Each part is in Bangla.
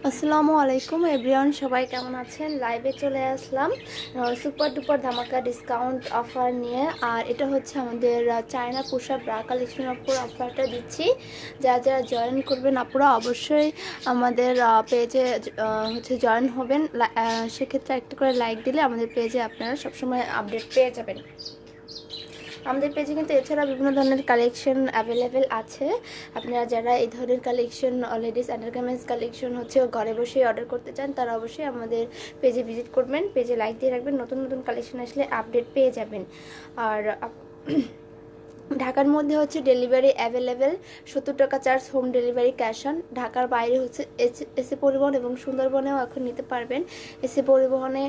আসসালামু আলাইকুম এভরিওয়ান, সবাই কেমন আছেন? লাইভে চলে আসলাম সুপার ডুপার ধামাকা ডিসকাউন্ট অফার নিয়ে। আর এটা হচ্ছে আমাদের চায়না পোশাক ব্রা কালেকশন আপুর অফারটা দিচ্ছি। যারা যারা জয়েন করবেন আপুরা অবশ্যই আমাদের পেজে হচ্ছে জয়েন হবেন। সেক্ষেত্রে একটা করে লাইক দিলে আমাদের পেজে আপনারা সবসময় আপডেট পেয়ে যাবেন। আমাদের পেজে কিন্তু এছাড়া বিভিন্ন ধরনের কালেকশন অ্যাভেলেবেল আছে। আপনারা যারা এই ধরনের কালেকশন লেডিস আন্ডারগার্মেন্টস কালেকশন হচ্ছে ঘরে বসেই অর্ডার করতে চান, তারা অবশ্যই আমাদের পেজে ভিজিট করবেন, পেজে লাইক দিয়ে রাখবেন। নতুন নতুন কালেকশন আসলে আপডেট পেয়ে যাবেন। আর ঢাকার মধ্যে হচ্ছে ডেলিভারি অ্যাভেলেবেল, 70 টাকা charge, home delivery cash on. ঢাকার বাইরে হচ্ছে এসি পরিবহন এবং সুন্দরবনেও এখন নিতে পারবেন। এসি পরিবহনে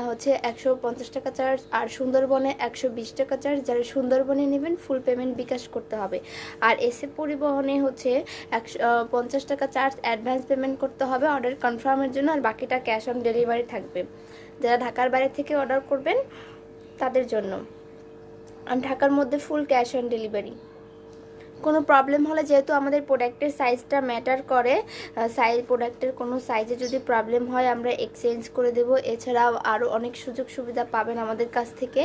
হচ্ছে 150 টাকা চার্জ, আর সুন্দরবনে 120 টাকা চার্জ। যারা সুন্দরবনে নেবেন ফুল পেমেন্ট বিকাশ করতে হবে। আর এসি পরিবহনে হচ্ছে 150 টাকা চার্জ, অ্যাডভান্স পেমেন্ট করতে হবে অর্ডার কনফার্মের জন্য, আর বাকিটা ক্যাশ অন ডেলিভারি থাকবে। যারা ঢাকার বাইরে থেকে অর্ডার করবেন তাদের জন্য। আর ঢাকার মধ্যে ফুল ক্যাশ অন ডেলিভারি। কোনো প্রবলেম হলে, যেহেতু আমাদের প্রোডাক্টের সাইজটা ম্যাটার করে, প্রোডাক্টের কোনো সাইজে যদি প্রবলেম হয় আমরা এক্সচেঞ্জ করে দেব। এছাড়াও আরও অনেক সুযোগ সুবিধা পাবেন আমাদের কাছ থেকে।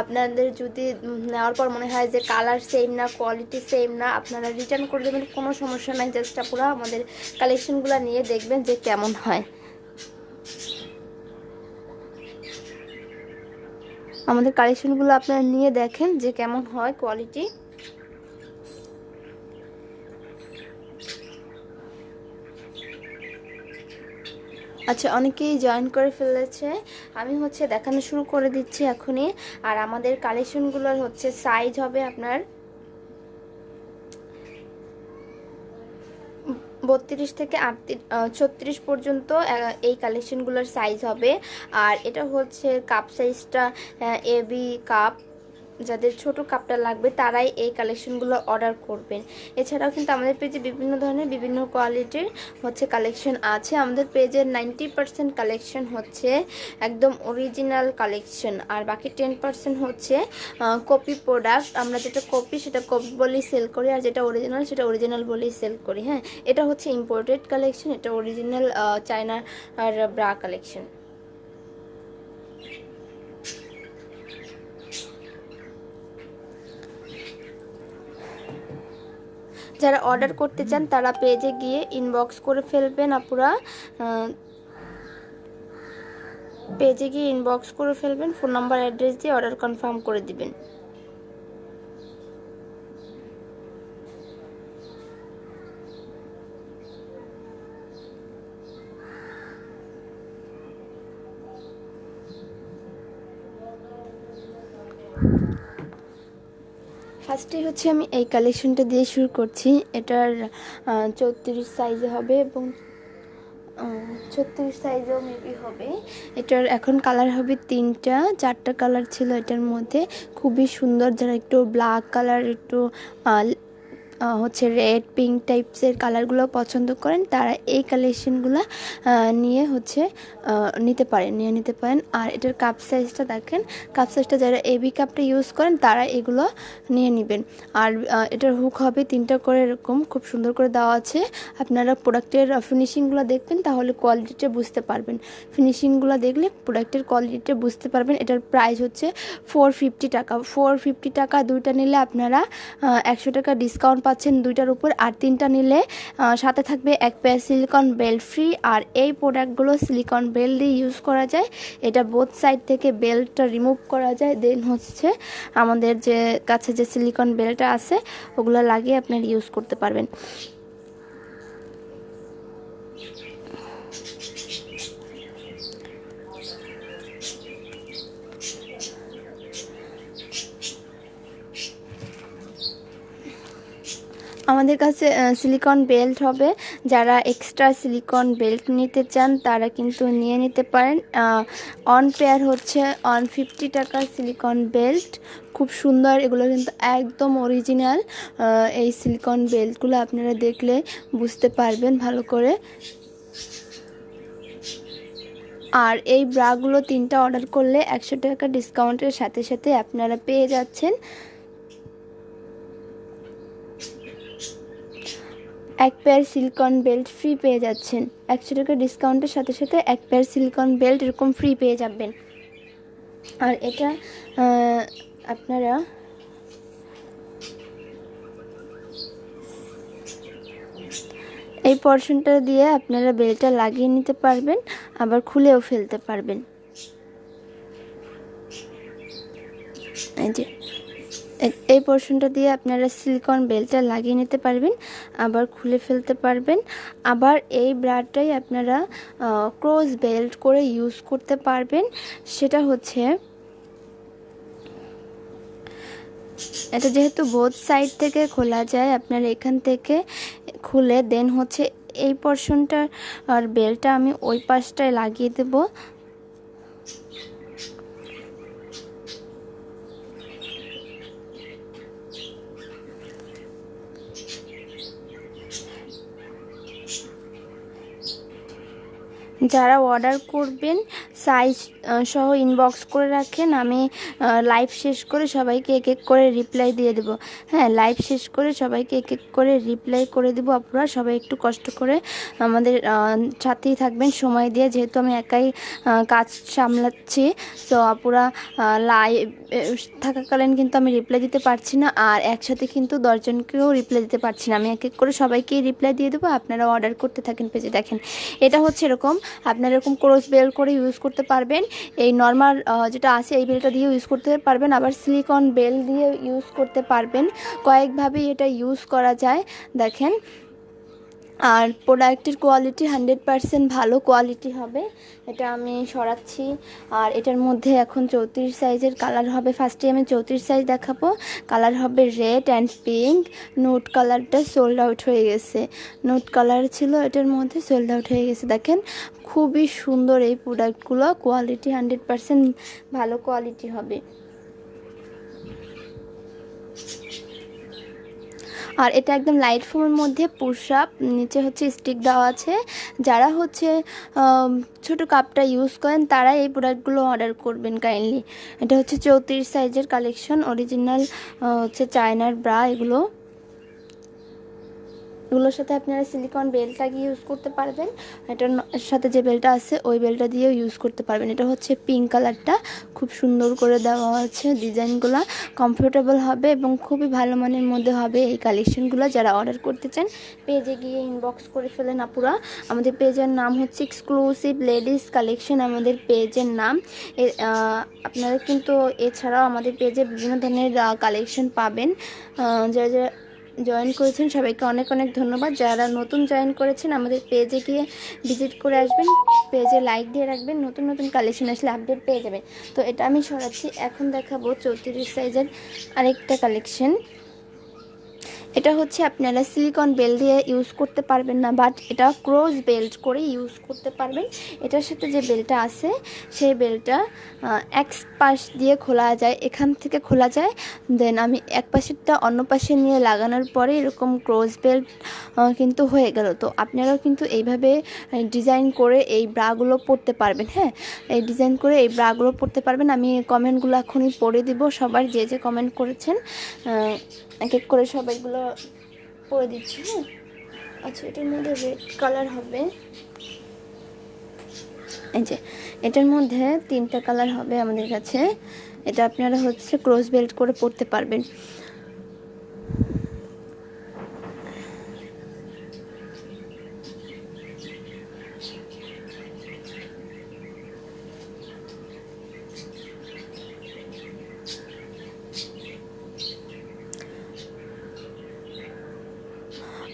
আপনাদের যদি নেওয়ার পর মনে হয় যে কালার সেম না, কোয়ালিটি সেম না, আপনারা রিটার্ন করে দেবেন, কোনো সমস্যা নাই। জাস্ট পুরো আমাদের কালেকশনগুলো নিয়ে দেখবেন যে কেমন হয়। আমাদের কালেকশনগুলো আপনারা নিয়ে দেখেন যে কেমন হয় কোয়ালিটি। আচ্ছা, অনেকেই জয়েন করে ফেলেছে, আমি হচ্ছে দেখানো শুরু করে দিচ্ছি এখনই। আর আমাদের কালেকশনগুলোর হচ্ছে সাইজ হবে আপনার 32 থেকে 36 পর্যন্ত এই কালেকশনগুলোর সাইজ হবে। আর এটা হচ্ছে কাপ সাইজটা এবি কাপ। যাদের ছোট কাপটা লাগবে তারাই এই কালেকশনগুলো অর্ডার করবেন। এছাড়াও কিন্তু আমাদের পেজে বিভিন্ন ধরনের বিভিন্ন কোয়ালিটির হচ্ছে কালেকশন আছে। আমাদের পেজের 90% কালেকশন হচ্ছে একদম অরিজিনাল কালেকশন, আর বাকি 10% হচ্ছে কপি প্রোডাক্ট। আমরা যেটা কপি সেটা কপি বলেই সেল করি, আর যেটা অরিজিনাল সেটা অরিজিনাল বলেই সেল করি। হ্যাঁ, এটা হচ্ছে ইম্পোর্টেড কালেকশন, এটা অরিজিনাল চায়না আর ব্রা কালেকশন। যারা অর্ডার করতে চান তারা পেজে গিয়ে ইনবক্স করে ফেলবেন আপুরা। পেজে গিয়ে ইনবক্স করে ফেলবেন, ফোন নাম্বার অ্যাড্রেস দিয়ে অর্ডার কনফার্ম করে দিবেন। ফার্স্টে হচ্ছে আমি এই কালেকশনটা দিয়ে শুরু করছি। এটার 34 সাইজে হবে এবং 36 সাইজেও মেবি হবে। এটার এখন কালার হবে 3টা, 4টা কালার ছিল এটার মধ্যে। খুবই সুন্দর। যারা একটু ব্ল্যাক কালার, একটু হচ্ছে রেড পিঙ্ক টাইপসের কালারগুলো পছন্দ করেন তারা এই কালেকশনগুলো নিয়ে হচ্ছে নিতে পারেন। আর এটার কাপ সাইজটা দেখেন, কাপ সাইজটা যারা এবি কাপটা ইউজ করেন তারা এগুলো নিয়ে নেবেন। আর এটার হুক হবে 3টা করে, এরকম খুব সুন্দর করে দেওয়া আছে। আপনারা প্রোডাক্টের ফিনিশিংগুলো দেখবেন, তাহলে কোয়ালিটিটা বুঝতে পারবেন। ফিনিশিংগুলো দেখলে প্রোডাক্টের কোয়ালিটিটা বুঝতে পারবেন। এটার প্রাইস হচ্ছে 450 টাকা। 450 টাকা দুইটা নিলে আপনারা 100 টাকা ডিসকাউন্ট পাচ্ছেন দুইটার উপর। আর 3টা নিলে সাথে থাকবে এক পেয়ার সিলিকন বেল্ট ফ্রি। আর এই প্রোডাক্টগুলো সিলিকন বেল্ট দিয়ে ইউজ করা যায়। এটা বোথ সাইড থেকে বেল্টটা রিমুভ করা যায়, দেন হচ্ছে আমাদের যে কাছে যে সিলিকন বেল্টটা আছে ওগুলো লাগিয়ে আপনারা ইউজ করতে পারবেন। আমাদের কাছে সিলিকন বেল্ট হবে। যারা এক্সট্রা সিলিকন বেল্ট নিতে চান তারা কিন্তু নিয়ে নিতে পারেন। অন পেয়ার হচ্ছে 150 টাকা সিলিকন বেল্ট। খুব সুন্দর, এগুলো কিন্তু একদম অরিজিনাল। এই সিলিকন বেল্টগুলো আপনারা দেখলে বুঝতে পারবেন ভালো করে। আর এই ব্রাগুলো 3টা অর্ডার করলে 100 টাকা ডিসকাউন্টের সাথে সাথে আপনারা পেয়ে যাচ্ছেন এক পেয়ার সিলিকন বেল্ট ফ্রি পেয়ে যাচ্ছেন। 100 টাকা ডিসকাউন্টের সাথে সাথে এক পেয়ার সিলিকন বেল্ট এরকম ফ্রি পেয়ে যাবেন। আর এটা আপনারা এই পোর্শনটা দিয়ে আপনারা বেল্টটা লাগিয়ে নিতে পারবেন, আবার খুলেও ফেলতে পারবেন। এই যে এই পোর্শনটা দিয়ে আপনারা সিলিকন বেল্টটা লাগিয়ে নিতে পারবেন, আবার খুলে ফেলতে পারবেন। আবার এই ব্রাটাই আপনারা ক্রস বেল্ট করে ইউজ করতে পারবেন। সেটা হচ্ছে এটা যেহেতু বোথ সাইড থেকে খোলা যায়, আপনারা এখান থেকে খুলে দেন হচ্ছে এই পোর্শনটা আর বেল্টটা আমি ওই পাশটায় লাগিয়ে দেব। যারা অর্ডার করবেন সাইজ সহ ইনবক্স করে রাখেন, আমি লাইভ শেষ করে সবাইকে এক এক করে রিপ্লাই দিয়ে দেব। হ্যাঁ, লাইভ শেষ করে সবাইকে এক এক করে রিপ্লাই করে দেব। আপনারা সবাই একটু কষ্ট করে আমাদের সাথেই থাকবেন সময় দিয়ে, যেহেতু আমি একাই কাজ সামলাচ্ছি। তো আপুরা লাইভ থাকাকালীন কিন্তু আমি রিপ্লাই দিতে পারছি না, আর একসাথে কিন্তু 10 জনকেও রিপ্লাই দিতে পারছি না। আমি এক এক করে সবাইকেই রিপ্লাই দিয়ে দেবো, আপনারা অর্ডার করতে থাকেন পেজে। দেখেন এটা হচ্ছে এরকম, আপনারা এরকম ক্রস বেল্ট করে ইউজ করতে পারবেন। এই নর্মাল যেটা আছে এই বেল্টটা দিয়েও ইউজ করতে পারবেন, আবার সিলিকন বেল্ট দিয়ে ইউজ করতে পারবেন। কয়েকভাবেই এটা ইউজ করা যায়। দেখেন, আর প্রোডাক্টের কোয়ালিটি 100% ভালো কোয়ালিটি হবে। এটা আমি সরাচ্ছি। আর এটার মধ্যে এখন 34 সাইজের কালার হবে। ফার্স্টে আমি 34 সাইজ দেখাবো। কালার হবে রেড অ্যান্ড পিঙ্ক। নোট কালারটা সোল্ড আউট হয়ে গেছে, নোট কালার ছিল এটার মধ্যে, সোল্ড আউট হয়ে গেছে। দেখেন খুবই সুন্দর এই প্রোডাক্টগুলো, কোয়ালিটি 100% ভালো কোয়ালিটি হবে। আর এটা একদম লাইট ফোমের মধ্যে পুশ আপ, নিচে হচ্ছে স্টিক দেওয়া আছে। যারা হচ্ছে ছোট কাপটা ইউজ করেন তারা এই প্রোডাক্টগুলো অর্ডার করবেন কাইন্ডলি। এটা হচ্ছে 34 সাইজের কালেকশন, অরিজিনাল হচ্ছে চায়নার ব্রা। এগুলোর সাথে আপনারা সিলিকন বেল্ট লাগিয়ে ইউজ করতে পারবেন। এটার সাথে যে বেল্টটা আছে ওই বেল্টটা দিয়েও ইউজ করতে পারবেন। এটা হচ্ছে পিঙ্ক কালারটা, খুব সুন্দর করে দেওয়া আছে। ডিজাইনগুলো কমফোর্টেবল হবে এবং খুবই ভালো মানের মধ্যে হবে এই কালেকশনগুলো। যারা অর্ডার করতে চান পেজে গিয়ে ইনবক্স করে ফেলেন আপুরা। আমাদের পেজের নাম হচ্ছে এক্সক্লুসিভ লেডিস কালেকশন, আমাদের পেজের নাম। আপনারা কিন্তু এছাড়াও আমাদের পেজে বিভিন্ন ধরনের কালেকশন পাবেন। যারা জয়েন করেছেন সবাইকে অনেক অনেক ধন্যবাদ। যারা নতুন জয়েন করেছেন আমাদের পেজে গিয়ে ভিজিট করে আসবেন, পেজে লাইক দিয়ে রাখবেন, নতুন নতুন কালেকশন আসলে আপডেট পেয়ে যাবেন। তো এটা আমি সরাচ্ছি। এখন দেখাবো 34 সাইজের আরেকটা কালেকশন। এটা হচ্ছে আপনারা সিলিকন বেল্ট দিয়ে ইউজ করতে পারবেন না, বাট এটা ক্রস বেল্ট করে ইউজ করতে পারবেন। এটার সাথে যে বেল্টটা আছে সেই বেল্টটা এক পাশ দিয়ে খোলা যায়, এখান থেকে খোলা যায়। দেন আমি এক পাশেরটা অন্য পাশে নিয়ে লাগানোর পরে এরকম ক্রস বেল্ট কিন্তু হয়ে গেল। তো আপনারাও কিন্তু এইভাবে ডিজাইন করে এই ব্রাগুলো পরতে পারবেন। হ্যাঁ, এই ডিজাইন করে এই ব্রাগুলো পরতে পারবেন। আমি কমেন্টগুলো এখনই পড়ে দিব, সবার যে যে কমেন্ট করেছেন এক এক করে সবাইগুলো পরে দিচ্ছি। হ্যাঁ, আচ্ছা, এটার মধ্যে রেড কালার হবে। এই যে এটার মধ্যে 3টা কালার হবে আমাদের কাছে। এটা আপনারা হচ্ছে ক্রস বেল্ট করে পরতে পারবেন।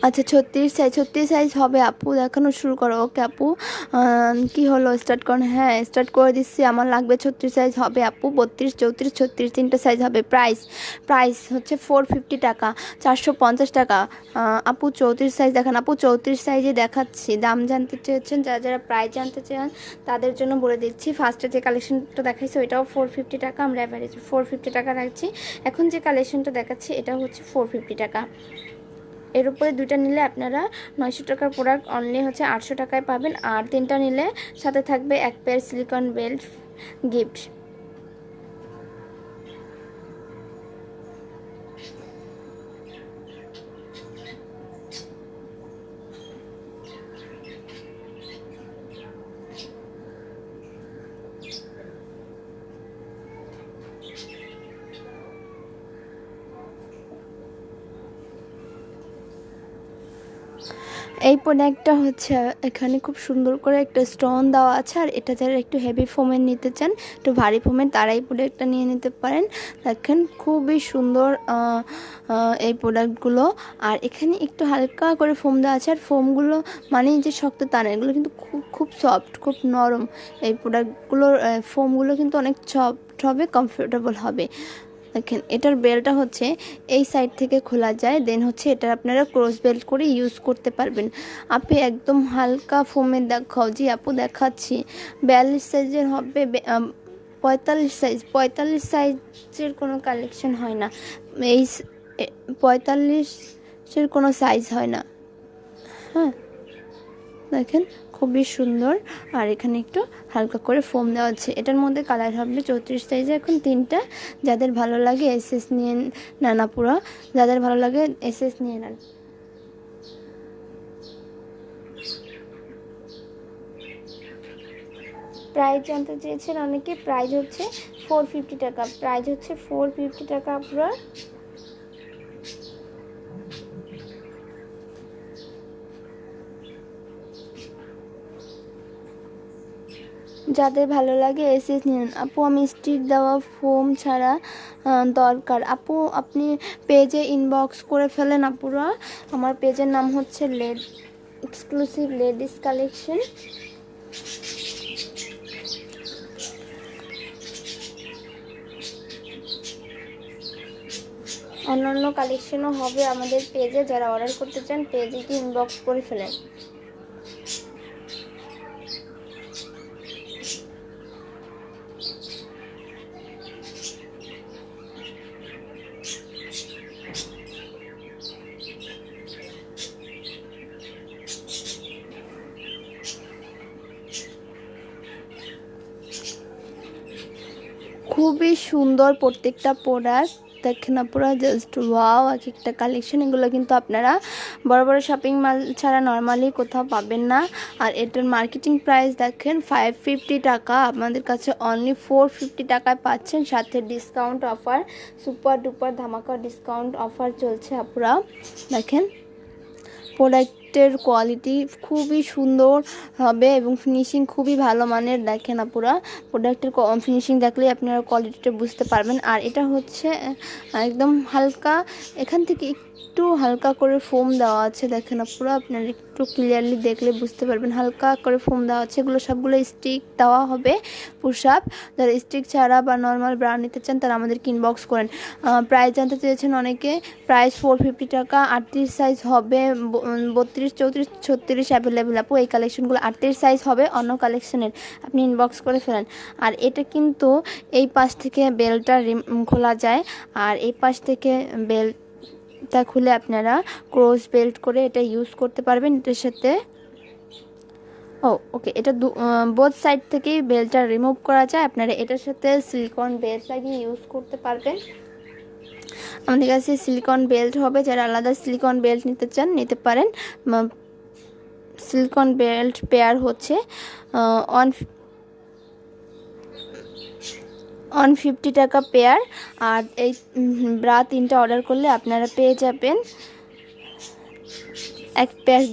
আচ্ছা, 36 সাইজ হবে আপু, দেখানো শুরু করো। ওকে আপু, কি হলো, স্টার্ট করুন। হ্যাঁ, স্টার্ট করে দিচ্ছি। আমার লাগবে 36 সাইজ হবে আপু, 32, 34, 36 3টা সাইজ হবে। প্রাইস হচ্ছে 450 টাকা, 450 টাকা। আপু 34 সাইজ দেখান। আপু 34 সাইজে দেখাচ্ছি। দাম জানতে চেয়েছেন, যারা যারা প্রাইস জানতে চান তাদের জন্য বলে দিচ্ছি। ফার্স্টে যে কালেকশনটা দেখাইছি ওইটাও 450 টাকা, আমরা অ্যাভারেজ 450 টাকা রাখছি। এখন যে কালেকশনটা দেখাচ্ছি এটা হচ্ছে 450 টাকা। এর উপরে 2টা নিলে আপনারা 900 টাকার প্রোডাক্ট অনলি হচ্ছে 800 টাকায় পাবেন। আর 3টা নিলে সাথে থাকবে এক পেয়ার সিলিকন বেল্ট গিফট। এই প্রোডাক্টটা হচ্ছে এখানে খুব সুন্দর করে একটা স্টোন দেওয়া আছে, আর এটা যারা একটু হেভি ফোমের নিতে চান, একটু ভারী ফোমের, তারা এই প্রোডাক্টটা নিয়ে নিতে পারেন। দেখেন খুবই সুন্দর এই প্রোডাক্টগুলো। আর এখানে একটু হালকা করে ফোম দেওয়া আছে, আর ফোমগুলো মানে যে শক্ত তা না, এগুলো কিন্তু খুব খুব সফট, খুব নরম। এই প্রোডাক্টগুলোর ফোমগুলো কিন্তু অনেক সফট হবে, কমফোর্টেবল হবে। দেখেন এটার বেলটা হচ্ছে এই সাইড থেকে খোলা যায়, দেন হচ্ছে এটা আপনারা ক্রস বেল্ট করে ইউজ করতে পারবেন। আপনি একদম হালকা ফোমের দেখাও, জি আপু দেখাচ্ছি। 42 সাইজের হবে, 45 সাইজ, 45 সাইজের কোনো কালেকশন হয় না, এই 45-এর কোনো সাইজ হয় না। হ্যাঁ দেখেন খুবই সুন্দর। আর এখানে একটু হালকা করে ফোম দেওয়া আছে। এটার মধ্যে কালার হবে 34 সাইজে এখন 3টা। যাদের ভালো লাগে এসএস নিয়ে নেন আপুরা, যাদের ভালো লাগে এসএস নিয়ে নেন। প্রাইস জানতে চেয়েছেন অনেকে, প্রাইস হচ্ছে 450 টাকা, প্রাইস হচ্ছে 450 টাকা আপুরা। যাদের ভালো লাগে এসএস নিন। আপু আমি স্টিক দেওয়া ফোম ছাড়া দরকার। আপু আপনি পেজে ইনবক্স করে ফেলেন আপুরা। আমার পেজের নাম হচ্ছে এক্সক্লুসিভ লেডিস কালেকশন। অন্যান্য কালেকশনও হবে আমাদের পেজে, যারা অর্ডার করতে চান পেজে কি ইনবক্স করে ফেলেন। খুবই সুন্দর প্রত্যেকটা প্রোডাক্ট, দেখেন আপনারা জাস্ট ওয়াও। এক একটা কালেকশন, এগুলো কিন্তু আপনারা বড় বড় শপিং মল ছাড়া নর্মালি কোথাও পাবেন না। আর এটার মার্কেটিং প্রাইস দেখেন 550 টাকা, আপনাদের কাছে অনলি 450 টাকায় পাচ্ছেন, সাথে ডিসকাউন্ট অফার, সুপার ডুপার ধামাকা ডিসকাউন্ট অফার চলছে আপুরা। দেখেন প্রোডাক্টের কোয়ালিটি খুবই সুন্দর হবে এবং ফিনিশিং খুবই ভালো মানের। দেখেন আপুরা প্রোডাক্টের ফিনিশিং দেখলে আপনারা কোয়ালিটিটা বুঝতে পারবেন। আর এটা হচ্ছে একদম হালকা, এখান থেকে একটু হালকা করে ফোম দেওয়া আছে, দেখেন আপুরা আপনারা একটু ক্লিয়ারলি দেখলে বুঝতে পারবেন, হালকা করে ফোম দেওয়া আছে। এগুলো সবগুলো স্টিক দেওয়া হবে পুশ আপ। যারা স্টিক ছাড়া বা নর্মাল ব্রা নিতে চান তারা আমাদেরকে ইনবক্স করেন। প্রাইস জানতে চেয়েছেন অনেকে, প্রাইস 450 টাকা। 38 সাইজ হবে, 32, 34, 36 অ্যাভেলেবেল আপু। এই কালেকশনগুলো 38 সাইজ হবে অন্য কালেকশনের, আপনি ইনবক্স করে ফেলেন। আর এটা কিন্তু এই পাশ থেকে বেলটা খোলা যায়, আর এই পাশ থেকে বেলটা খুলে আপনারা ক্রস বেল্ট করে এটা ইউজ করতে পারবেন এটার সাথে। ওকে, এটা বোথ সাইড থেকেই বেল্টটা রিমুভ করা যায়, আপনারা এটার সাথে সিলিকন বেল্ট লাগিয়ে ইউজ করতে পারবেন। আমাদের কাছে সিলিকন বেল্ট হবে, যারা আলাদা সিলিকন বেল্ট নিতে চান নিতে পারেন। সিলিকন বেল্ট পেয়ার হচ্ছে 150 টাকা পেয়ার। আর এই ব্রা 3টা অর্ডার করলে আপনারা পেয়ে যাবেন এক পেয়ার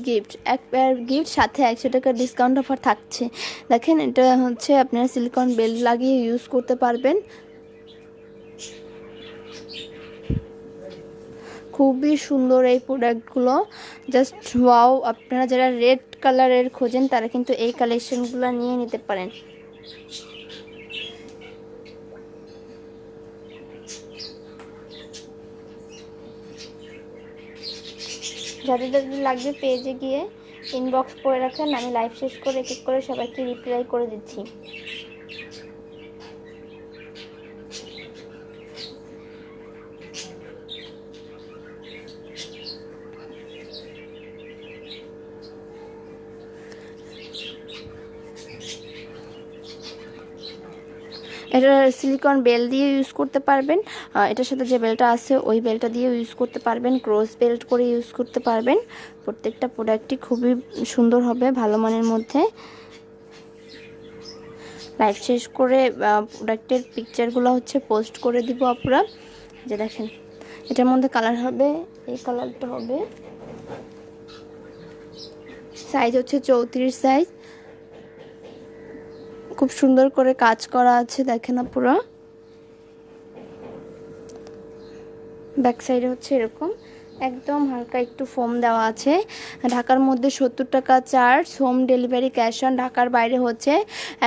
গিফট, সাথে 100 টাকা ডিসকাউন্ট অফার থাকছে। দেখেন এটা হচ্ছে আপনারা সিলিকন বেল্ট লাগিয়ে ইউজ করতে পারবেন। খুবই সুন্দর এই প্রোডাক্টগুলো, জাস্ট ওয়াও। আপনারা যারা রেড কালারের খোঁজেন তারা কিন্তু এই কালেকশনগুলো নিয়ে নিতে পারেন। যাদের যাদের লাগবে পেজে গিয়ে ইনবক্স করে রাখেন, আমি লাইভ শেষ করে এক এক করে সবাইকে রিপ্লাই করে দিচ্ছি। এটা সিলিকন বেল দিয়ে ইউজ করতে পারবেন, এটার সাথে যে বেলটা আছে ওই বেলটা দিয়ে ইউজ করতে পারবেন, ক্রস বেল্ট করে ইউজ করতে পারবেন। প্রত্যেকটা প্রোডাক্টই খুবই সুন্দর হবে, ভালো মানের মধ্যে। লাইভ শেষ করে প্রোডাক্টের পিকচারগুলো হচ্ছে পোস্ট করে দিব আপনারা। যে দেখেন এটার মধ্যে কালার হবে, এই কালারটা হবে, সাইজ হচ্ছে 34 সাইজ। খুব সুন্দর করে কাজ করা আছে, দেখেন আপুরা। ব্যাক সাইডে হচ্ছে এরকম একদম হালকা একটু ফোম দেওয়া আছে। ঢাকার মধ্যে 70 টাকা charge, home delivery cash on. ঢাকার বাইরে হচ্ছে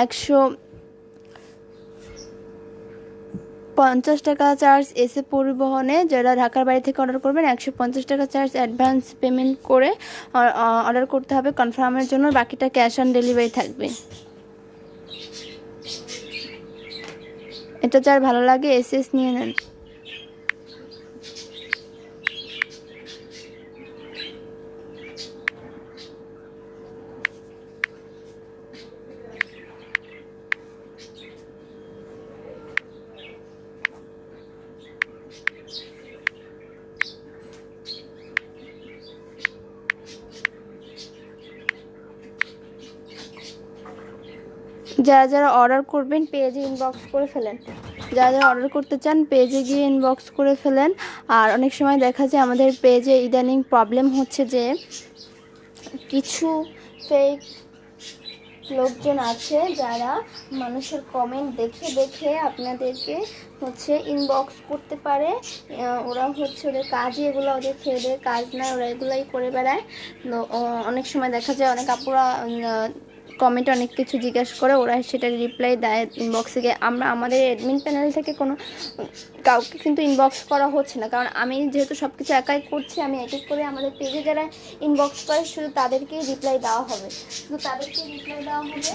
150 টাকা চার্জ এসে পরিবহনে। যারা ঢাকার বাইরে থেকে অর্ডার করবেন 150 টাকা চার্জ অ্যাডভান্স পেমেন্ট করে অর্ডার করতে হবে কনফার্মের জন্য, বাকিটা ক্যাশ অন ডেলিভারি থাকবে। এটা যার ভালো লাগে এসএস নিয়ে নেন। যারা যারা অর্ডার করবেন পেজে ইনবক্স করে ফেলেন। যারা যারা অর্ডার করতে চান পেজে গিয়ে ইনবক্স করে ফেলেন। আর অনেক সময় দেখা যায় আমাদের পেজে ইদানিং প্রবলেম হচ্ছে যে কিছু ফেক লোকজন আছে যারা মানুষের কমেন্ট দেখে দেখে আপনাদেরকে হচ্ছে ইনবক্স করতে পারে। ওরা হচ্ছে ওদের কাজই এগুলো, ওদের খেয়ে কাজ নয়, ওরা এগুলাই করে বেড়ায়। অনেক সময় দেখা যায় অনেক আপুরা কমেন্টে অনেক কিছু জিজ্ঞাসা করে, ওরা সেটা রিপ্লাই দেয় ইনবক্সে গিয়ে। আমাদের অ্যাডমিন প্যানেল থেকে কোনো কাউকে কিন্তু ইনবক্স করা হচ্ছে না, কারণ আমি যেহেতু সব কিছু একাই করছি। আমি এক এক করে আমাদের পেজে যারা ইনবক্স করে শুধু তাদেরকেই রিপ্লাই দেওয়া হবে, শুধু তাদেরকেই রিপ্লাই দেওয়া হবে।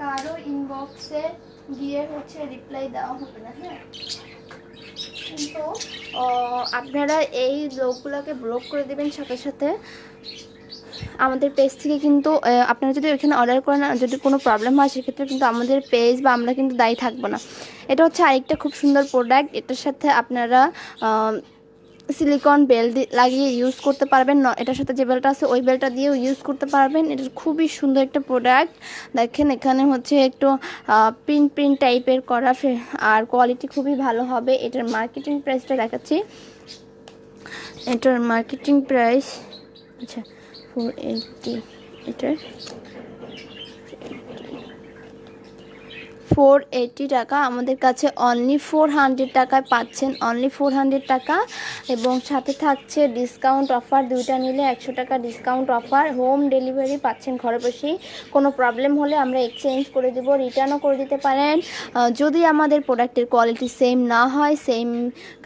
কারো ইনবক্সে গিয়ে হচ্ছে রিপ্লাই দেওয়া হবে না। হ্যাঁ, কিন্তু আপনারা এই লোকগুলোকে ব্লক করে দেবেন সাথে সাথে। আমাদের পেজ থেকে কিন্তু আপনারা যদি ওইখানে অর্ডার করেন, যদি কোনো প্রবলেম হয় সেক্ষেত্রে কিন্তু আমাদের পেজ বা আমরা কিন্তু দায়ী থাকবো না। এটা হচ্ছে আরেকটা খুব সুন্দর প্রোডাক্ট। এটার সাথে আপনারা সিলিকন বেল লাগিয়ে ইউজ করতে পারবেন। এটার সাথে যে বেলটা আছে ওই বেলটা দিয়েও ইউজ করতে পারবেন। এটা খুবই সুন্দর একটা প্রোডাক্ট। দেখেন এখানে হচ্ছে একটু প্রিন্ট টাইপের করা, আর কোয়ালিটি খুবই ভালো হবে। এটার মার্কেটিং প্রাইসটা দেখাচ্ছি। এটার মার্কেটিং প্রাইস আচ্ছা 480। এটার 480 টাকা। আমাদের কাছে অনলি 400 টাকায় পাচ্ছেন, অনলি 400 টাকা। এবং সাথে থাকছে ডিসকাউন্ট অফার, দুইটা নিলে 100 টাকা ডিসকাউন্ট অফার। হোম ডেলিভারি পাচ্ছেন ঘরে বসেই। কোনো প্রবলেম হলে আমরা এক্সচেঞ্জ করে দেবো, রিটার্নও করে দিতে পারেন। যদি আমাদের প্রোডাক্টের কোয়ালিটি সেম না হয়, সেম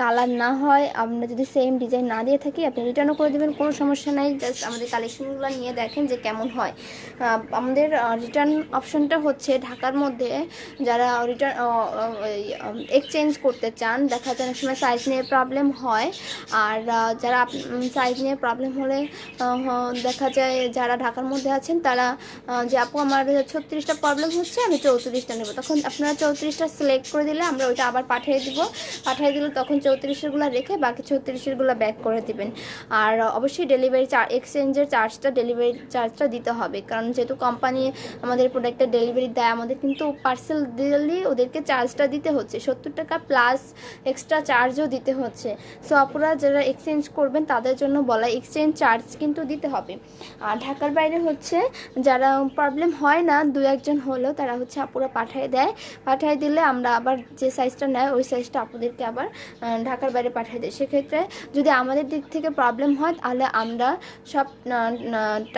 কালার না হয়, আমরা যদি সেম ডিজাইন না দিয়ে থাকি, আপনি রিটার্নও করে দেবেন, কোনো সমস্যা নাই। জাস্ট আমাদের কালেকশনগুলো নিয়ে দেখেন যে কেমন হয়। আমাদের রিটার্ন অপশনটা হচ্ছে ঢাকার মধ্যে যারা রিটার্ন এক্সচেঞ্জ করতে চান, দেখা যায় অনেক সময় সাইজ নিয়ে প্রবলেম হয়। আর যারা সাইজ নিয়ে প্রবলেম হলে দেখা যায় যারা ঢাকার মধ্যে আছেন তারা যে আপু আমার 36টা প্রবলেম হচ্ছে, আমি 34টা নেব, তখন আপনারা 34টা সিলেক্ট করে দিলে আমরা ওইটা আবার পাঠিয়ে দিলে তখন 34এরগুলো রেখে বাকি 36এরগুলো ব্যাক করে দিবেন। আর অবশ্যই ডেলিভারি এক্সচেঞ্জের ডেলিভারি চার্জটা দিতে হবে, কারণ যেহেতু কোম্পানি আমাদের প্রোডাক্টের ডেলিভারি দেয়, আমাদের কিন্তু পার্সেল দিলে ওদেরকে চার্জটা দিতে হচ্ছে 70 টাকা প্লাস এক্সট্রা চার্জও দিতে হচ্ছে। সো আপুরা যারা এক্সচেঞ্জ করবেন তাদের জন্য বলা, এক্সচেঞ্জ চার্জ কিন্তু দিতে হবে। আর ঢাকার বাইরে হচ্ছে যারা প্রবলেম হয় না, দু একজন হলেও তারা হচ্ছে আপুরা পাঠিয়ে দিলে আমরা আবার যে সাইজটা নেয় ওই সাইজটা আপুদেরকে আবার ঢাকার বাইরে পাঠিয়ে দেয়। সেক্ষেত্রে যদি আমাদের দিক থেকে প্রবলেম হয় তাহলে আমরা সব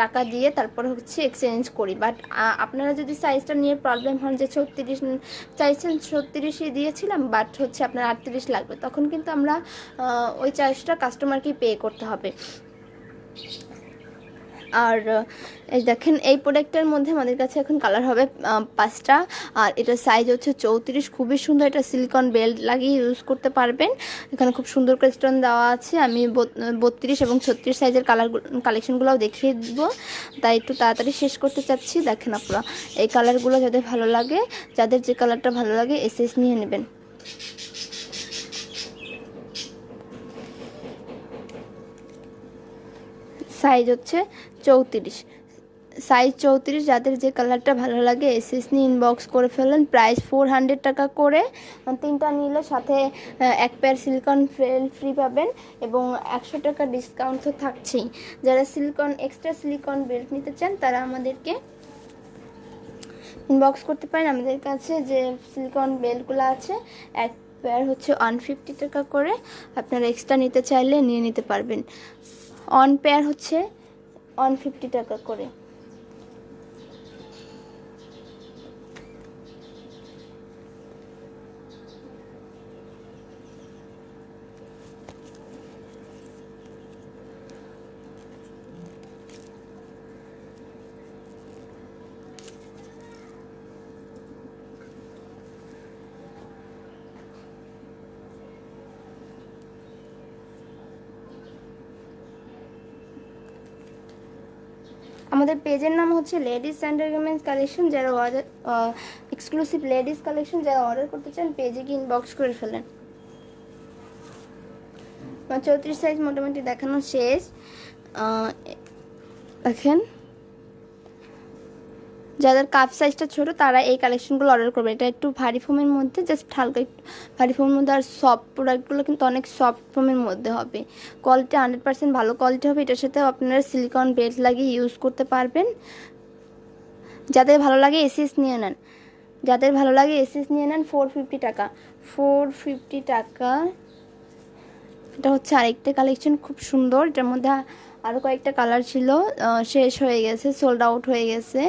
টাকা দিয়ে তারপর হচ্ছে এক্সচেঞ্জ করি। বাট আপনারা যদি সাইজটা নিয়ে প্রবলেম হন যে 36 চাইছেন, 36ই দিয়েছিলাম বাট হচ্ছে আপনার 38 লাগবে, তখন কিন্তু আমরা ওই চার্জটা কাস্টমারকেই পে করতে হবে। আর এই দেখেন এই প্রোডাক্টের মধ্যে আমাদের কাছে এখন কালার হবে 5টা। আর এটার সাইজ হচ্ছে 34, খুবই সুন্দর। এটা সিলিকন বেল্ট লাগিয়ে ইউজ করতে পারবেন। এখানে খুব সুন্দর করে স্টোন দেওয়া আছে। আমি 32 এবং 36 সাইজের কালেকশনগুলোও দেখিয়ে দিব, তাই একটু তাড়াতাড়ি শেষ করতে চাচ্ছি। দেখেন আপনারা এই কালারগুলো যাদের ভালো লাগে, যাদের যে কালারটা ভালো লাগে এসএস নিয়ে নেবেন। সাইজ হচ্ছে 34, সাইজ 34। যাদের যে কালারটা ভালো লাগে এসএস নিয়ে ইনবক্স করে ফেলেন। প্রাইস 400 টাকা করে, 3টা নিলে সাথে 1 পেয়ার সিলিকন বেল্ট ফ্রি পাবেন এবং 100 টাকা ডিসকাউন্ট তো থাকছেই। যারা এক্সট্রা সিলিকন বেল্ট নিতে চান তারা আমাদেরকে ইনবক্স করতে পারেন। আমাদের কাছে যে সিলিকন বেল্টগুলো আছে 1 পেয়ার হচ্ছে 150 টাকা করে, আপনারা এক্সট্রা নিতে চাইলে নিয়ে নিতে পারবেন। 1 পেয়ার হচ্ছে 150 টাকা করে। আমাদের পেজের নাম হচ্ছে লেডিস আন্ডারগার্মেন্টস কালেকশন। যারা অর্ডার এক্সক্লুসিভ লেডিস কালেকশন যারা অর্ডার করতে চান পেজে গিয়ে ইনবক্স করে ফেলেন। 34 সাইজ মোটামুটি দেখানো শেষ। দেখেন যাদের কাপ সাইজটা ছোট তারা এই কালেকশনগুলো অর্ডার করবে। এটা একটু ভারী ফোমের মধ্যে, জাস্ট হালকা একটু ভারী ফোমের মধ্যে, আর সফট প্রোডাক্টগুলো কিন্তু অনেক সফট ফোমের মধ্যে হবে। কোয়ালিটি 100% ভালো কোয়ালিটি হবে। এটার সাথে আপনারা সিলিকন বেল্ট লাগিয়ে ইউজ করতে পারবেন। যাদের ভালো লাগে এসএস নিয়ে নেন, যাদের ভালো লাগে এসএস নিয়ে নেন। 450 টাকা, 450 টাকা। এটা হচ্ছে আরেকটা কালেকশন, খুব সুন্দর। এটার মধ্যে আরও কয়েকটা কালার ছিল, শেষ হয়ে গেছে, সোল্ড আউট হয়ে গেছে।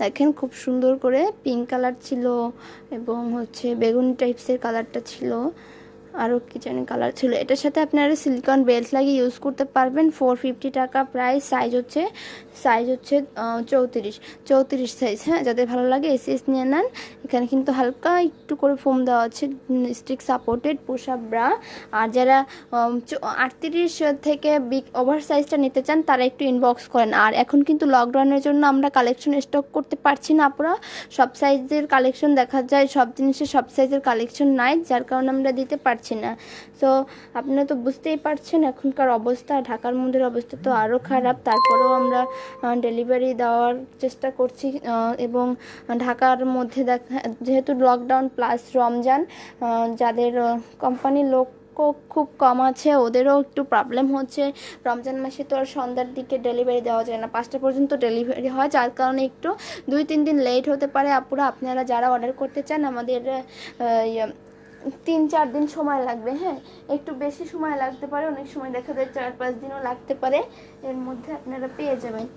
দেখেন খুব সুন্দর করে পিঙ্ক কালার ছিল এবং হচ্ছে বেগুনি টাইপসের কালারটা ছিল, আরও কি জানি কালার ছিল। এটার সাথে আপনারা সিলিকন বেল্ট লাগিয়ে ইউজ করতে পারবেন। 450 টাকা প্রাইস। সাইজ হচ্ছে 34 সাইজ। হ্যাঁ, যাদের ভালো লাগে এসএস নিয়ে নেন। এখানে কিন্তু হালকা একটু করে ফোম দেওয়া আছে, stick supported push up bra. আর যারা 38 থেকে বিগ ওভার সাইজটা নিতে চান তারা একটু ইনবক্স করেন। আর এখন কিন্তু লকডাউনের জন্য আমরা কালেকশন স্টক করতে পারছি না আপুরা, সব সাইজের কালেকশন দেখা যায়, সব জিনিসের সব সাইজের কালেকশন নাই, যার কারণে আমরা দিতে পারছি না। সো আপনারা তো বুঝতেই পারছেন এখনকার অবস্থা, ঢাকার মধ্যে অবস্থা তো আরও খারাপ। তারপরেও আমরা ডেলিভারি দেওয়ার চেষ্টা করছি এবং ঢাকার মধ্যে যেহেতু লকডাউন প্লাস রমজান, যাদের কোম্পানির লোক খুব কম আছে ওদেরও একটু প্রবলেম হচ্ছে। রমজান মাসে তো আর সন্ধ্যার দিকে ডেলিভারি দেওয়া যায় না, 5টা পর্যন্ত ডেলিভারি হয়, যার কারণে একটু 2-3 দিন লেট হতে পারে। আপুরা আপনারা যারা অর্ডার করতে চান আমাদের 3-4 দিন সময় লাগবে। হ্যাঁ, একটু বেশি সময় লাগতে পারে, অনেক সময় দেখা যায় 4-5 দিনও লাগতে পারে, এর মধ্যে আপনারা পেয়ে যাবেন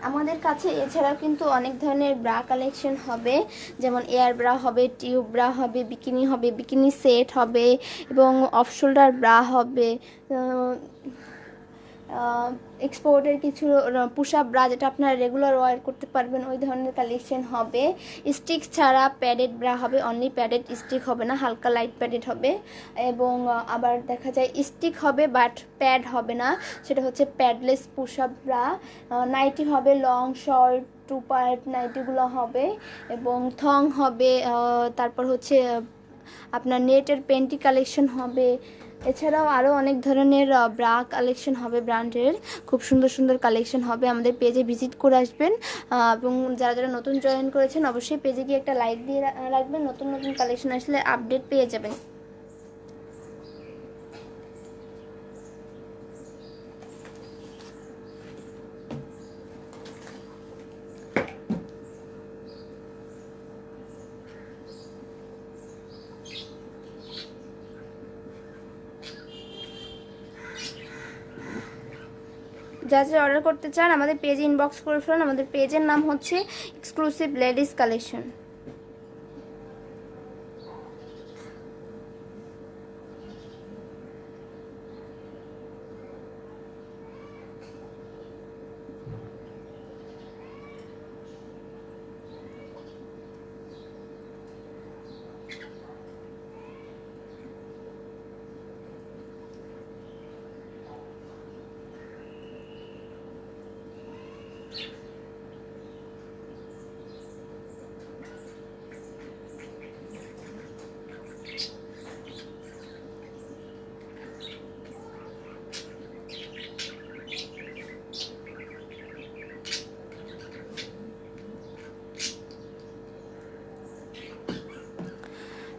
আমাদের কাছে। এছাড়াও কিন্তু অনেক ধরনের ব্রা কালেকশন হবে, যেমন এয়ার ব্রা হবে, টিউব ব্রা হবে, বিকিনি সেট হবে এবং অফ শোল্ডার ব্রা হবে, এক্সপোর্টের কিছু পুশ আপ ব্রা যেটা আপনারা রেগুলার ওয়ার করতে পারবেন, ওই ধরনের কালেকশন হবে। স্টিক ছাড়া প্যাডেড ব্রা হবে, অনলি প্যাডেড, স্টিক হবে না, হালকা লাইট প্যাডেড হবে। এবং আবার দেখা যায় স্টিক হবে বাট প্যাড হবে না, সেটা হচ্ছে প্যাডলেস পুশ আপ ব্রা। নাইটি হবে, লং শর্ট 2 পার্ট নাইটিগুলো হবে এবং থং হবে। তারপর হচ্ছে আপনার নেটের পেন্টি কালেকশন হবে। এছাড়াও আরও অনেক ধরনের ব্রা কালেকশন হবে, ব্র্যান্ডের খুব সুন্দর সুন্দর কালেকশন হবে। আমাদের পেজে ভিজিট করে আসবেন এবং যারা যারা নতুন জয়েন করেছেন অবশ্যই পেজে গিয়ে একটা লাইক দিয়ে রাখবেন, নতুন নতুন কালেকশন আসলে আপডেট পেয়ে যাবেন। যা যা অর্ডার করতে চান আমাদের পেজে ইনবক্স করে ফেলুন। আমাদের পেজের নাম হচ্ছে এক্সক্লুসিভ লেডিস কালেকশন।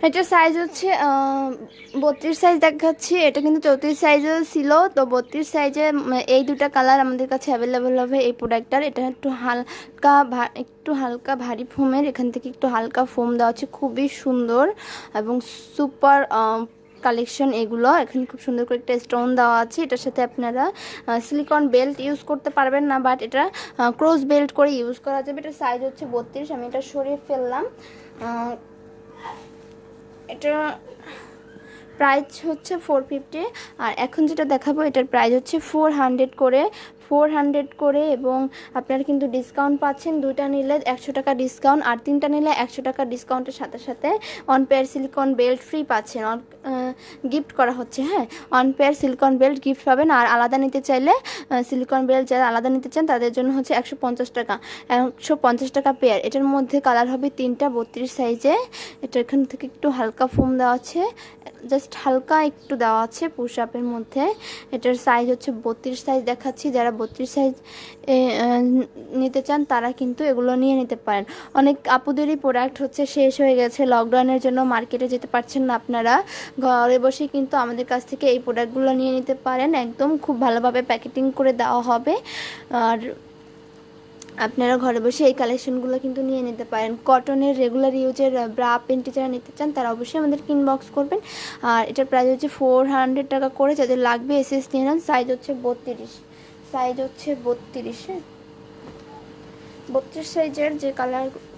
এটা সাইজ হচ্ছে 32 সাইজ দেখাচ্ছি, এটা কিন্তু 34 সাইজও ছিল। তো 32 সাইজে এই দুটা কালার আমাদের কাছে অ্যাভেলেবেল হবে এই প্রোডাক্টটার। এটা একটু হালকা ভারী ফোমের, এখান থেকে একটু হালকা ফোম দেওয়া আছে, খুবই সুন্দর এবং সুপার কালেকশন এগুলো। এখানে খুব সুন্দর করে একটা স্টোন দেওয়া আছে। এটার সাথে আপনারা সিলিকন বেল্ট ইউজ করতে পারবেন না, বাট এটা ক্রস বেল্ট করে ইউজ করা যাবে। এটার সাইজ হচ্ছে 32। আমি এটা সরিয়ে ফেললাম। এটা প্রাইস হচ্ছে 450। আর এখন যেটা দেখাবো এটার প্রাইস হচ্ছে 400 করে, 400 করে। এবং আপনারা কিন্তু ডিসকাউন্ট পাচ্ছেন, দুইটা নিলে 100 টাকা ডিসকাউন্ট, আর তিনটা নিলে 100 টাকা ডিসকাউন্টের সাথে সাথে one pair silicone belt free পাচ্ছেন, গিফট করা হচ্ছে। হ্যাঁ, one pair silicone belt gift পাবেন। আর আলাদা নিতে চাইলে সিলিকন বেল্ট যারা আলাদা নিতে চান তাদের জন্য হচ্ছে 150 টাকা, 150 টাকা পেয়ার। এটার মধ্যে কালার হবে তিনটা, 32 সাইজে। এটা এখান থেকে একটু হালকা ফোম দেওয়া আছে, জাস্ট হালকা একটু দেওয়া আছে পুশ আপের মধ্যে। এটার সাইজ হচ্ছে 32 সাইজ দেখাচ্ছি। যারা 32 সাইজ নিতে চান তারা কিন্তু এগুলো নিয়ে নিতে পারেন। অনেক আপুদেরই প্রোডাক্ট হচ্ছে শেষ হয়ে গেছে, লকডাউনের জন্য মার্কেটে যেতে পারছেন না, আপনারা ঘরে বসে কিন্তু আমাদের কাছ থেকে এই প্রোডাক্টগুলো নিয়ে নিতে পারেন। একদম খুব ভালোভাবে প্যাকেটিং করে দেওয়া হবে, আর আপনারা ঘরে বসে এই কালেকশনগুলো কিন্তু নিয়ে নিতে পারেন। কটনের রেগুলার ইউজের ব্রা পেন্টি যারা নিতে চান তারা অবশ্যই আমাদেরকে ইনবক্স করবেন। আর এটার প্রাইস হচ্ছে 400 টাকা করে। যাদের লাগবে এসএস নিয়ে নেন। সাইজ হচ্ছে 32, সাইজ হচ্ছে 32। হ্যাঁ, 32 সাইজের যে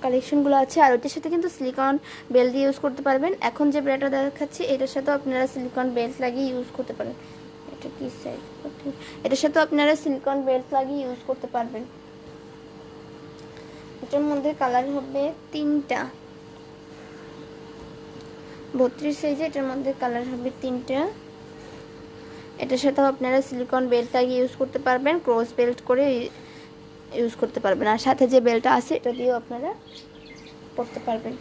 কালেকশনগুলো আছে। আর ওইটার সাথে কিন্তু সিলিকন বেল্ট ইউজ করতে পারবেন। এখন যে ব্রাটা দেখাচ্ছি এটার সাথেও আপনারা সিলিকন বেল্ট লাগিয়ে ইউজ করতে পারেন। এটা কি সাইজ? এটার সাথেও আপনারা সিলিকন বেল্ট লাগিয়ে ইউজ করতে পারবেন। এটার মধ্যে কালার হবে তিনটা, 32 সাইজে এটার মধ্যে কালার হবে তিনটা। এটার সাথেও আপনারা সিলিকন বেল্ট লাগিয়ে ইউজ করতে পারবেন, ক্রস বেল্ট করে ইউজ করতে পারবেন। আর সাথে যে বেল্টটা আছে এটা দিয়েও আপনারা পরতে পারবেন।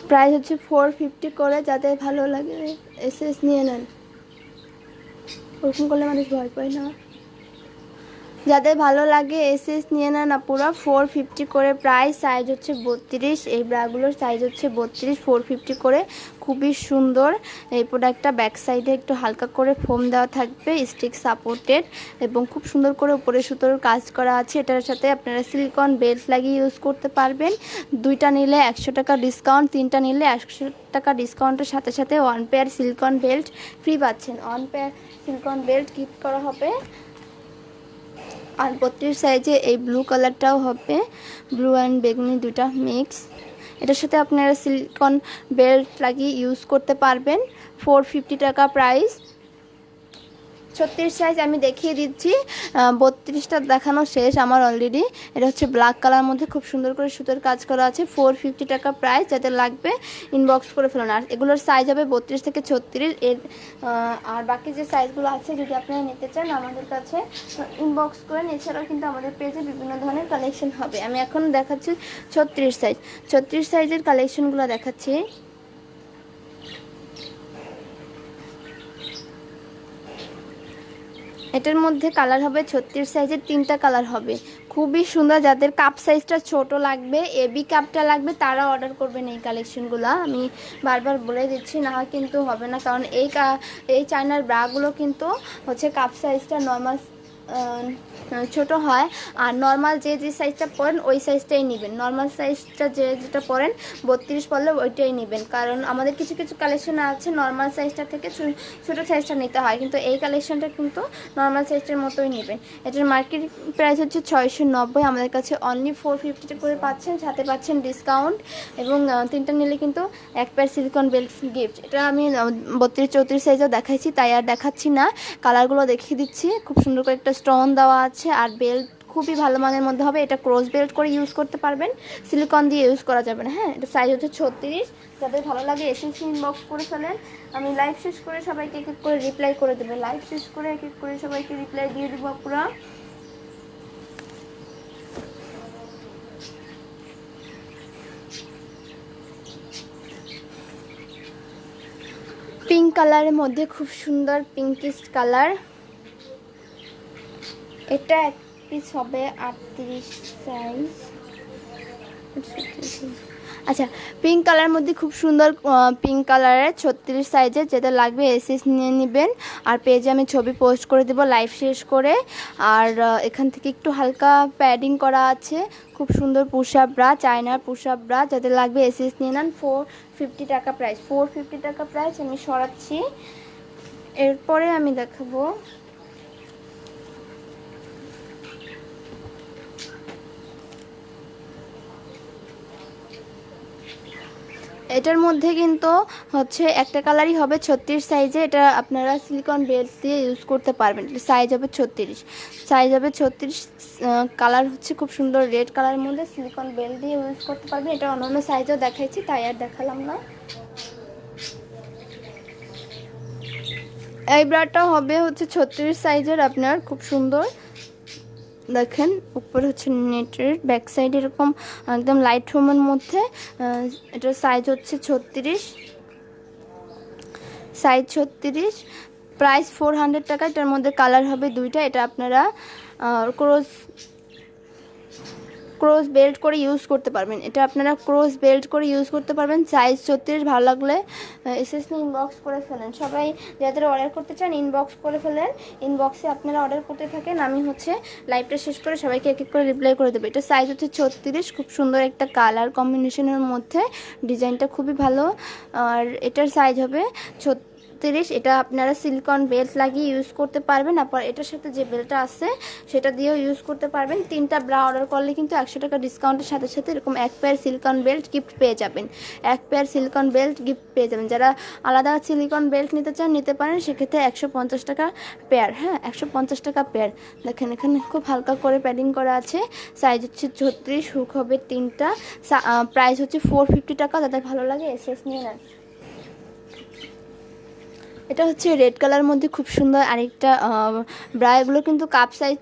প্রাইস হচ্ছে 450 করে। যাদের ভালো লাগে এসএস নিয়ে নেন। ওরকম করলে মানুষ ভয় পায় না। যাদের ভালো লাগে এসএস নিয়ে নেন আপুরা। 450 করে প্রাইস। সাইজ হচ্ছে 32। এই ব্রাগুলোর সাইজ হচ্ছে 32, 450 করে। খুবই সুন্দর এই প্রোডাক্টটা। ব্যাক সাইডে একটু হালকা করে ফোম দেওয়া থাকবে, স্টিক সাপোর্টেড, এবং খুব সুন্দর করে উপরে সুতোর কাজ করা আছে। এটার সাথে আপনারা সিলিকন বেল্ট লাগিয়ে ইউজ করতে পারবেন। দুইটা নিলে 100 টাকা ডিসকাউন্ট, তিনটা নিলে 100 টাকা ডিসকাউন্টের সাথে সাথে one pair silicone belt free পাচ্ছেন। One pair silicone belt gift করা হবে। আর 32 সাইজে এই ব্লু কালারটাও হবে, ব্লু অ্যান্ড বেগুনি দুটা মিক্স। এটার সাথে আপনারা সিলিকন বেল্ট লাগিয়ে ইউজ করতে পারবেন। 450 টাকা প্রাইস। 36 সাইজ আমি দেখিয়ে দিচ্ছি, 32টা দেখানো শেষ আমার অলরেডি। এটা হচ্ছে ব্ল্যাক কালার মধ্যে খুব সুন্দর করে সুতোর কাজ করা আছে। 450 টাকা প্রাইস। যাদের লাগবে ইনবক্স করে ফেলুন। আর এগুলোর সাইজ হবে 32 থেকে 36 এর। আর বাকি যে সাইজগুলো আছে যদি আপনারা নিতে চান আমাদের কাছে ইনবক্স করেন। এছাড়াও কিন্তু আমাদের পেজে বিভিন্ন ধরনের কালেকশন হবে। আমি এখন দেখাচ্ছি 36 সাইজ। 36 সাইজের কালেকশনগুলো দেখাচ্ছি। এটার মধ্যে কালার হবে 36 সাইজের, তিনটা কালার হবে, খুবই সুন্দর। যাদের কাপ সাইজটা ছোট লাগবে, এবি কাপটা লাগবে, তারা অর্ডার করবেন এই কালেকশনগুলো। আমি বারবার বলে দিচ্ছি, না কিন্তু হবে না, কারণ এই চায়নার ব্রাগুলো কিন্তু হচ্ছে কাপ সাইজটা নর্মাল ছোট হয়। আর নর্মাল যে সাইজটা পরেন ওই সাইজটাই নেবেন। নর্মাল সাইজটা যেটা পরেন 32 পরলে ওইটাই নেবেন, কারণ আমাদের কিছু কিছু কালেকশন আছে নর্মাল সাইজটা থেকে ছোটো সাইজটা নিতে হয়, কিন্তু এই কালেকশনটা কিন্তু নর্মাল সাইজটার মতোই নেবেন। এটার মার্কেট প্রাইস হচ্ছে 690, আমাদের কাছে অনলি 450 করে পাচ্ছেন, সাথে পাচ্ছেন ডিসকাউন্ট। এবং তিনটা নিলে কিন্তু এক পেয়ার সিলিকন বেল্ট গিফট। এটা আমি 32-34 সাইজও দেখাইছি, তাই আর দেখাচ্ছি না, কালারগুলো দেখিয়ে দিচ্ছি। খুব সুন্দর করে একটা স্টোন দেওয়া আছে, আর বেল্ট খুবই ভালো মানের মধ্যে হবে। এটা ক্রস বেল্ট করে ইউজ করতে পারবেন, সিলিকন দিয়ে ইউজ করা যাবে না। হ্যাঁ, এটা সাইজ হচ্ছে 36। যাদের ভালো লাগে এসএসসি ইনবক্স করে ফেলেন। আমি লাইভ শেষ করে সবাইকে এক এক করে রিপ্লাই করে দেবো। লাইভ শেষ করে এক এক করে সবাইকে রিপ্লাই দিয়ে দেবো পুরো। পিঙ্ক কালারের মধ্যে খুব সুন্দর পিঙ্কিশ কালার, এটা এক পিস হবে 38 সাইজ। আচ্ছা, পিঙ্ক কালার মধ্যে খুব সুন্দর পিঙ্ক কালারের 36 সাইজের, যেটা লাগবে এসএস নিয়ে নেবেন। আর পেজে আমি ছবি পোস্ট করে দেবো লাইভ শেষ করে। আর এখান থেকে একটু হালকা প্যাডিং করা আছে, খুব সুন্দর পুশ আপ ব্রা, চায়নার পুশ আপ ব্রা, যাদের লাগবে এসএস নিয়ে নেন। 450 টাকা প্রাইস, 450 টাকা প্রাইস। আমি সরাচ্ছি, এরপরে আমি দেখাবো এটার মধ্যে কিন্তু হচ্ছে একটা কালারই হবে 36 সাইজে। এটা আপনারা সিলিকন বেল্ট দিয়ে ইউজ করতে পারবেন। সাইজ হবে 36, সাইজ হবে 36। কালার হচ্ছে খুব সুন্দর রেড কালারের মধ্যে, সিলিকন বেল্ট দিয়ে ইউজ করতে পারবেন। এটা অন্যান্য সাইজও দেখাইছি, তাই আর দেখালাম না। এই ব্রাটা হবে হচ্ছে 36 সাইজের আপনার, খুব সুন্দর। দেখেন উপরে হচ্ছে নেটের, ব্যাক সাইড এরকম একদম লাইট রুমের মধ্যে। এটার সাইজ হচ্ছে 36, সাইজ 36, প্রাইস 400 টাকা। এটার মধ্যে কালার হবে দুইটা। এটা আপনারা ক্রস বেল্ট করে ইউজ করতে পারবেন। এটা আপনারা ক্রস বেল্ট করে ইউজ করতে পারবেন। সাইজ 36, ভালো লাগলে এসএস নিয়ে ইনবক্স করে ফেলেন। সবাই যাদের অর্ডার করতে চান ইনবক্স করে ফেলেন, ইনবক্সে আপনারা অর্ডার করতে থাকেন। আমি হচ্ছে লাইভটা শেষ করে সবাইকে এক এক করে রিপ্লাই করে দেবো। এটা সাইজ হচ্ছে 36, খুব সুন্দর একটা কালার কম্বিনেশনের মধ্যে, ডিজাইনটা খুবই ভালো। আর এটার সাইজ হবে 36। এটা আপনারা সিলিকন বেল্ট লাগিয়ে ইউজ করতে পারবেন। আবার এটার সাথে যে বেল্টটা আছে সেটা দিয়েও ইউজ করতে পারবেন। 3টা ব্রা অর্ডার করলে কিন্তু 100 টাকা ডিসকাউন্টের সাথে সাথে এরকম এক পেয়ার সিলিকন বেল্ট গিফট পেয়ে যাবেন। এক পেয়ার সিলিকন বেল্ট গিফট পেয়ে যাবেন। যারা আলাদা সিলিকন বেল্ট নিতে চান নিতে পারেন, সেক্ষেত্রে 150 টাকা পেয়ার। হ্যাঁ, 150 টাকা পেয়ার। দেখেন এখানে খুব হালকা করে প্যাডিং করা আছে। সাইজ হচ্ছে 36, হুক হবে 3টা। প্রাইস হচ্ছে 450 টাকা। যাদের ভালো লাগে এসএস নিয়ে নেন। এটা হচ্ছে রেড কালার মধ্যে খুব সুন্দর আরেকটা ব্রা। এগুলো কিন্তু কাপ সাইজ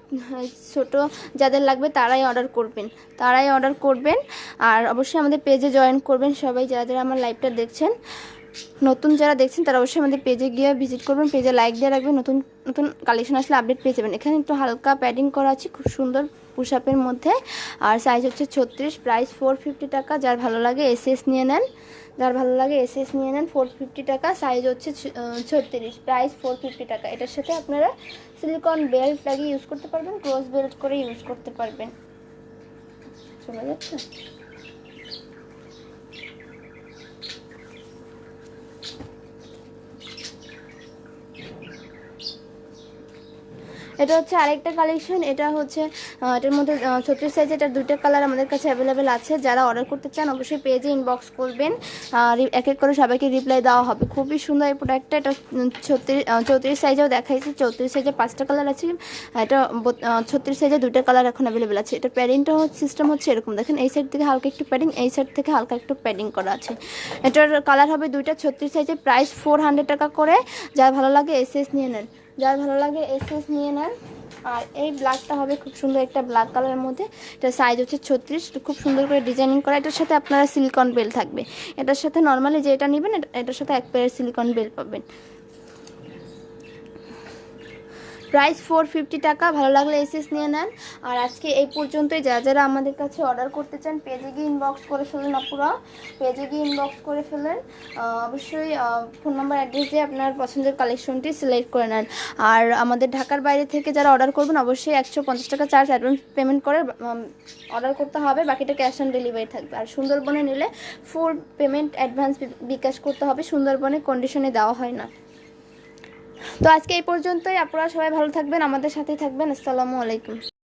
ছোট, যাদের লাগবে তারাই অর্ডার করবেন। আর অবশ্যই আমাদের পেজে জয়েন করবেন সবাই, যারা আমার লাইভটা দেখছেন। নতুন যারা দেখছেন তারা অবশ্যই আমাদের পেজে গিয়ে ভিজিট করবেন, পেজে লাইক দিয়ে রাখবেন। নতুন নতুন কালেকশন আসলে আপডেট পেয়ে যাবেন। এখানে একটু হালকা প্যাডিং করা আছে, খুব সুন্দর পুশ আপের মধ্যে। আর সাইজ হচ্ছে 36, প্রাইস 450 টাকা। যার ভালো লাগে এসএস নিয়ে নেন, 450 টাকা। সাইজ হচ্ছে 36, প্রাইস 450 টাকা। এটার সাথে আপনারা সিলিকন বেল্ট লাগিয়ে ইউজ করতে পারবেন, ক্রস বেল্ট করে ইউজ করতে পারবেন। শোনা যাচ্ছে? এটা হচ্ছে আরেকটা কালেকশন। এটা হচ্ছে এটার মধ্যে 36 সাইজ। এটার 2টা কালার আমাদের কাছে অ্যাভেলেবেল আছে। যারা অর্ডার করতে চান অবশ্যই পেজে ইনবক্স করবেন, এক এক করে সবাইকে রিপ্লাই দেওয়া হবে। খুবই সুন্দর এই প্রোডাক্টটা। এটা 34 সাইজেও দেখাইছি। 34 সাইজে 5টা কালার আছে। এটা 36 সাইজে 2টা কালার এখন অ্যাভেলেবেল আছে। এটা প্যাডিংটা সিস্টেম হচ্ছে এরকম, দেখেন এই সাইড থেকে হালকা একটু প্যাডিং, এই সাইড থেকে হালকা একটু প্যাডিং করা আছে। এটার কালার হবে 2টা। 36 সাইজে, প্রাইস 400 টাকা করে। যার ভালো লাগে এসএস নিয়ে নেন, নিয়ে নেন। আর এই ব্ল্যাকটা হবে খুব সুন্দর একটা ব্ল্যাক কালারের মধ্যে। এটা সাইজ হচ্ছে 36, খুব সুন্দর করে ডিজাইনিং করা। এটার সাথে আপনারা সিলিকন বেল্ট থাকবে। এটার সাথে নর্মালি যেটা নেবেন এটার সাথে এক পেয়ার সিলিকন বেল্ট পাবেন। প্রাইস 450 টাকা। ভালো লাগলে এসএস নিয়ে নেন। আর আজকে এই পর্যন্তই। যারা আমাদের কাছে অর্ডার করতে চান পেজে গিয়ে ইনবক্স করে ফেলেন। আপুরা পেজে গিয়ে ইনবক্স করে ফেলেন। অবশ্যই ফোন নাম্বার অ্যাড্রেস দিয়ে আপনার পছন্দের কালেকশনটি সিলেক্ট করে নেন। আর আমাদের ঢাকার বাইরে থেকে যারা অর্ডার করবেন অবশ্যই 150 টাকা চার্জ অ্যাডভান্স পেমেন্ট করে অর্ডার করতে হবে, বাকিটা ক্যাশ অন ডেলিভারি থাকবে। আর সুন্দরবনে নিলে ফুল পেমেন্ট অ্যাডভান্স বিকাশ করতে হবে। সুন্দরবনে কন্ডিশনে দেওয়া হয় না। তো আজকে এই পর্যন্তই। আপনারা সবাই ভালো থাকবেন, আমাদের সাথেই থাকবেন। আসসালামু আলাইকুম।